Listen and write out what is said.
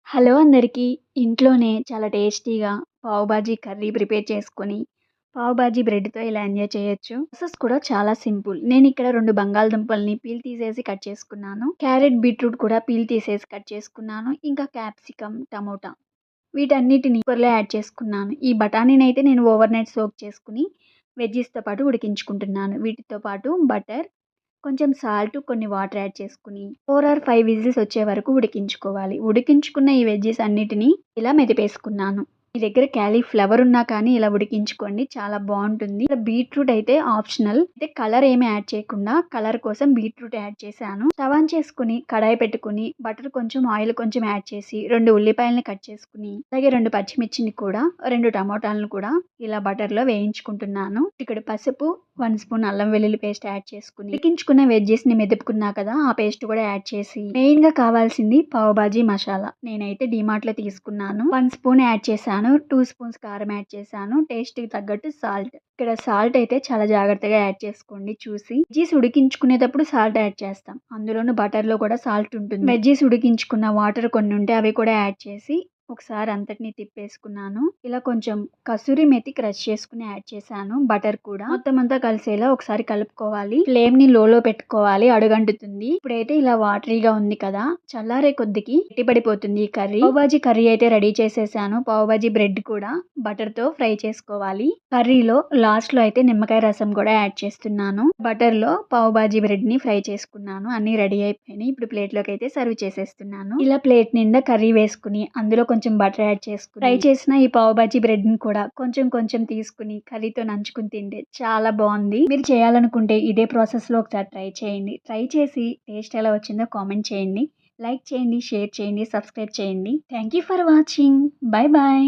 Hello అందరికీ. ఇంట్లోనే చాలా టేస్టీగా పావు బాజీ కర్రీ ప్రిపేర్ చేసుకొని, పావు బాజీ బ్రెడ్‌తో ఇలా ఎంజాయ్ చేయొచ్చు. ప్రాసెస్ కూడా చాలా సింపుల్. నేనిక్కడ 2 బంగాళదుంపల్ని పీల్ తీసేసి కట్ చేసుకున్నాను. క్యారెట్, బీట్రూట్ కూడా పీల్ తీసేసి కట్ చేసుకున్నాను. ఇంకా క్యాప్సికమ్, టమోటా వీటన్నిటిని కుక్కర్‌లో యాడ్ చేసుకున్నాను. ఈ బఠానీనైతే నేను ఓవర్ నైట్ సోక్ చేసుకొని వెజ్జీస్‌తో పాటు ఉడికించుకుంటున్నాను. వీటితో పాటు బటర్, కొంచెం సాల్ట్, కొన్ని వాటర్ యాడ్ చేసుకొని 4 ఆర్ 5 విజిల్స్ వచ్చే వరకు ఉడికించుకోవాలి. ఉడికించుకున్న ఈ వెజ్జీస్ అన్నిటిని ఇలా మెదిపేసుకున్నాను. మీ దగ్గర క్యాలీఫ్లవర్ ఉన్నా కానీ ఇలా ఉడికించుకోండి. చాలా బావుంటుంది. ఇక్కడ బీట్రూట్ అయితే ఆప్షనల్. అయితే కలర్ ఏమి యాడ్ చేయకుండా కలర్ కోసం బీట్రూట్ యాడ్ చేశాను. స్టవ్ ఆన్ చేసుకొని కడాయి పెట్టుకొని బటర్ కొంచెం ఆయిల్ కొంచెం యాడ్ చేసి 2 ఉల్లిపాయలని కట్ చేసుకొని, అలాగే 2 పచ్చిమిర్చిని కూడా, 2 టమోటాలను కూడా ఇలా బటర్‌లో వేయించుకుంటున్నాను. ఇక్కడ పసుపు, 1 స్పూన్ అల్లం వెల్లుల్లి పేస్ట్ యాడ్ చేసుకొని, ఉడికించుకున్న వెజ్జీస్‌ని మెదుపుకున్నా కదా! ఆ పేస్ట్ కూడా యాడ్ చేసి, మెయిన్‌గా కావాల్సింది పావు బాజీ మసాలా. నేనైతే డీమార్ట్‌లో తీసుకున్నాను. 1 స్పూన్ యాడ్ చేశాను. 2 స్పూన్స్ కారం యాడ్ చేశాను. టేస్ట్‌కి తగ్గట్టు సాల్ట్. ఇక్కడ సాల్ట్ అయితే చాలా జాగ్రత్తగా యాడ్ చేసుకోండి చూసి. వెజ్జీస్ ఉడికించుకునేటప్పుడు సాల్ట్ యాడ్ చేస్తాం. అందులోను బటర్‌లో కూడా సాల్ట్ ఉంటుంది. వెజ్జీస్ ఉడికించుకున్న వాటర్ కొన్ని ఉంటే అవి కూడా యాడ్ చేసి ఒకసారి అంతటిని తిప్పేసుకున్నాను. ఇలా కొంచెం కసూరి మేతి క్రష్ చేసుకొని యాడ్ చేశాను. బటర్ కూడా మొత్తం అంతా కలిసేలా ఒకసారి కలుపుకోవాలి. ఫ్లేమ్‌ని లోలో పెట్టుకోవాలి, అడుగంటుతుంది. ఇప్పుడైతే ఇలా వాటరీగా ఉంది కదా! చల్లారే కొద్దికి గట్టిపడిపోతుంది ఈ కర్రీ. పావు బాజీ కర్రీ అయితే రెడీ చేసేసాను. పావు బాజీ బ్రెడ్ కూడా బటర్‌తో ఫ్రై చేసుకోవాలి. కర్రీలో లాస్ట్‌లో అయితే నిమ్మకాయ రసం కూడా యాడ్ చేస్తున్నాను. బటర్‌లో పావు బాజీ బ్రెడ్‌ని ఫ్రై చేసుకున్నాను. అన్నీ రెడీ అయిపోయినాయి. ఇప్పుడు ప్లేట్‌లోకి అయితే సర్వ్ చేసేస్తున్నాను. ఇలా ప్లేట్ నిండా కర్రీ వేసుకుని అందులో కొంచెం బటర్ యాడ్ చేసుకొని ఫ్రై చేసిన ఈ పావు బాజీ బ్రెడ్‌ని కూడా కొంచెం కొంచెం తీసుకొని కర్రీతో నంచుకొని తింటే చాలా బావుంది. మీరు చేయాలనుకుంటే ఇదే ప్రాసెస్‌లో ఒకసారి ట్రై చేయండి. ట్రై చేసి టేస్ట్ ఎలా వచ్చిందో కామెంట్ చేయండి. లైక్ చేయండి, షేర్ చేయండి, సబ్స్క్రైబ్ చేయండి. Thank you for watching. By by.